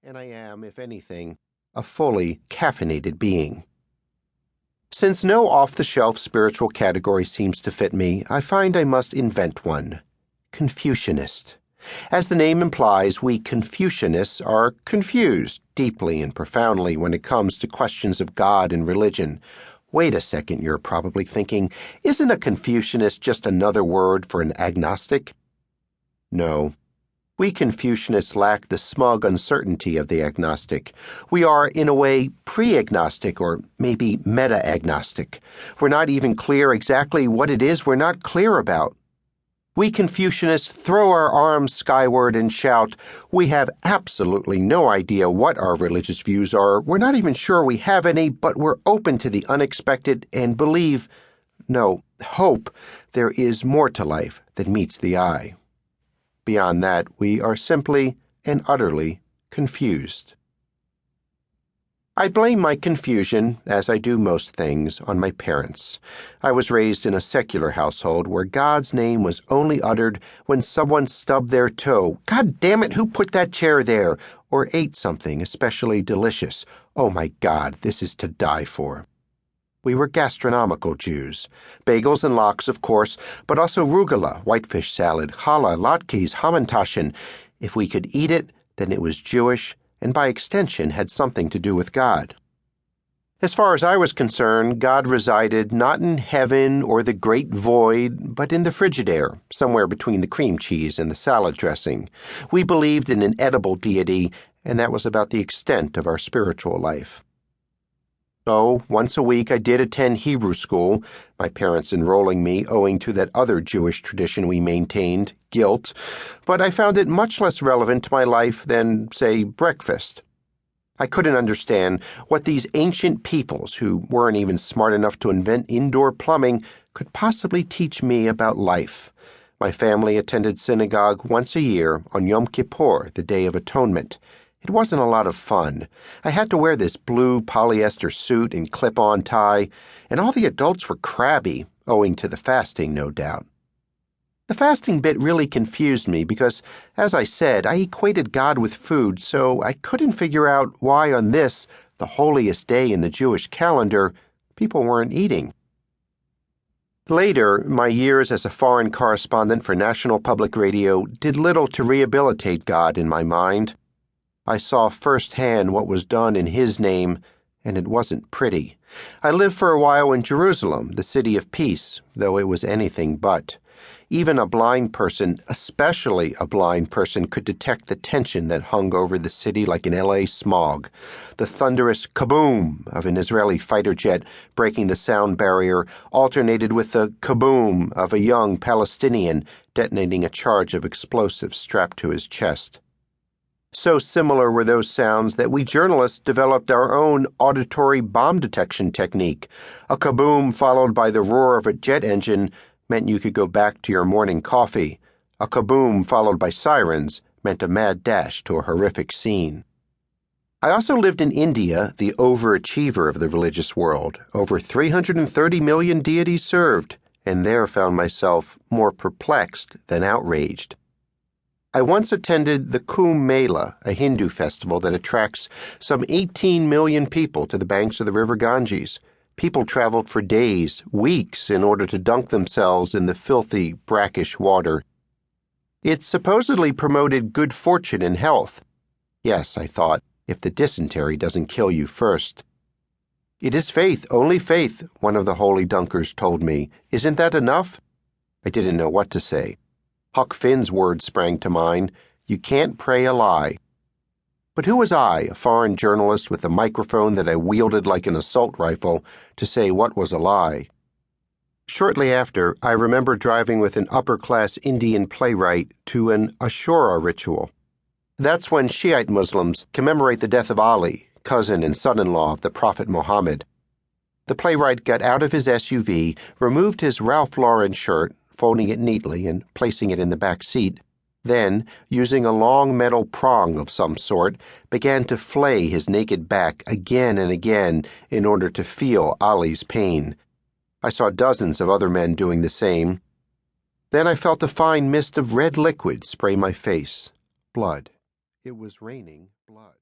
and I am, if anything, a fully caffeinated being. Since no off-the-shelf spiritual category seems to fit me, I find I must invent one. Confucianist. As the name implies, we Confucianists are confused deeply and profoundly when it comes to questions of God and religion. Wait a second, you're probably thinking, isn't a Confucianist just another word for an agnostic? No. We Confucianists lack the smug uncertainty of the agnostic. We are, in a way, pre-agnostic or maybe meta-agnostic. We're not even clear exactly what it is we're not clear about. We Confucianists throw our arms skyward and shout, we have absolutely no idea what our religious views are. We're not even sure we have any, but we're open to the unexpected and hope there is more to life than meets the eye. Beyond that, we are simply and utterly confused. I blame my confusion, as I do most things, on my parents. I was raised in a secular household where God's name was only uttered when someone stubbed their toe. God damn it, who put that chair there? Or ate something especially delicious. Oh my God, this is to die for. We were gastronomical Jews. Bagels and lox, of course, but also rugula, whitefish salad, challah, latkes, hamantaschen. If we could eat it, then it was Jewish, and by extension had something to do with God. As far as I was concerned, God resided not in heaven or the great void, but in the Frigidaire, somewhere between the cream cheese and the salad dressing. We believed in an edible deity, and that was about the extent of our spiritual life. So, once a week I did attend Hebrew school, my parents enrolling me owing to that other Jewish tradition we maintained, guilt, but I found it much less relevant to my life than, say, breakfast. I couldn't understand what these ancient peoples, who weren't even smart enough to invent indoor plumbing, could possibly teach me about life. My family attended synagogue once a year on Yom Kippur, the Day of Atonement. It wasn't a lot of fun. I had to wear this blue polyester suit and clip-on tie, and all the adults were crabby, owing to the fasting, no doubt. The fasting bit really confused me because, as I said, I equated God with food, so I couldn't figure out why on this, the holiest day in the Jewish calendar, people weren't eating. Later, my years as a foreign correspondent for National Public Radio did little to rehabilitate God in my mind. I saw firsthand what was done in His name, and it wasn't pretty. I lived for a while in Jerusalem, the city of peace, though it was anything but. Even a blind person, especially a blind person, could detect the tension that hung over the city like an LA smog. The thunderous kaboom of an Israeli fighter jet breaking the sound barrier alternated with the kaboom of a young Palestinian detonating a charge of explosives strapped to his chest. So similar were those sounds that we journalists developed our own auditory bomb detection technique. A kaboom followed by the roar of a jet engine meant you could go back to your morning coffee. A kaboom followed by sirens meant a mad dash to a horrific scene. I also lived in India, the overachiever of the religious world. Over 330 million deities served, and there found myself more perplexed than outraged. I once attended the Kumbh Mela, a Hindu festival that attracts some 18 million people to the banks of the river Ganges. People traveled for days, weeks, in order to dunk themselves in the filthy, brackish water. It supposedly promoted good fortune and health. Yes, I thought, if the dysentery doesn't kill you first. It is faith, only faith, one of the holy dunkers told me. Isn't that enough? I didn't know what to say. Huck Finn's words sprang to mind, you can't pray a lie. But who was I, a foreign journalist with a microphone that I wielded like an assault rifle, to say what was a lie? Shortly after, I remember driving with an upper-class Indian playwright to an Ashura ritual. That's when Shiite Muslims commemorate the death of Ali, cousin and son-in-law of the Prophet Muhammad. The playwright got out of his SUV, removed his Ralph Lauren shirt, folding it neatly and placing it in the back seat, then, using a long metal prong of some sort, began to flay his naked back again and again in order to feel Ali's pain. I saw dozens of other men doing the same. Then I felt a fine mist of red liquid spray my face. Blood. It was raining blood.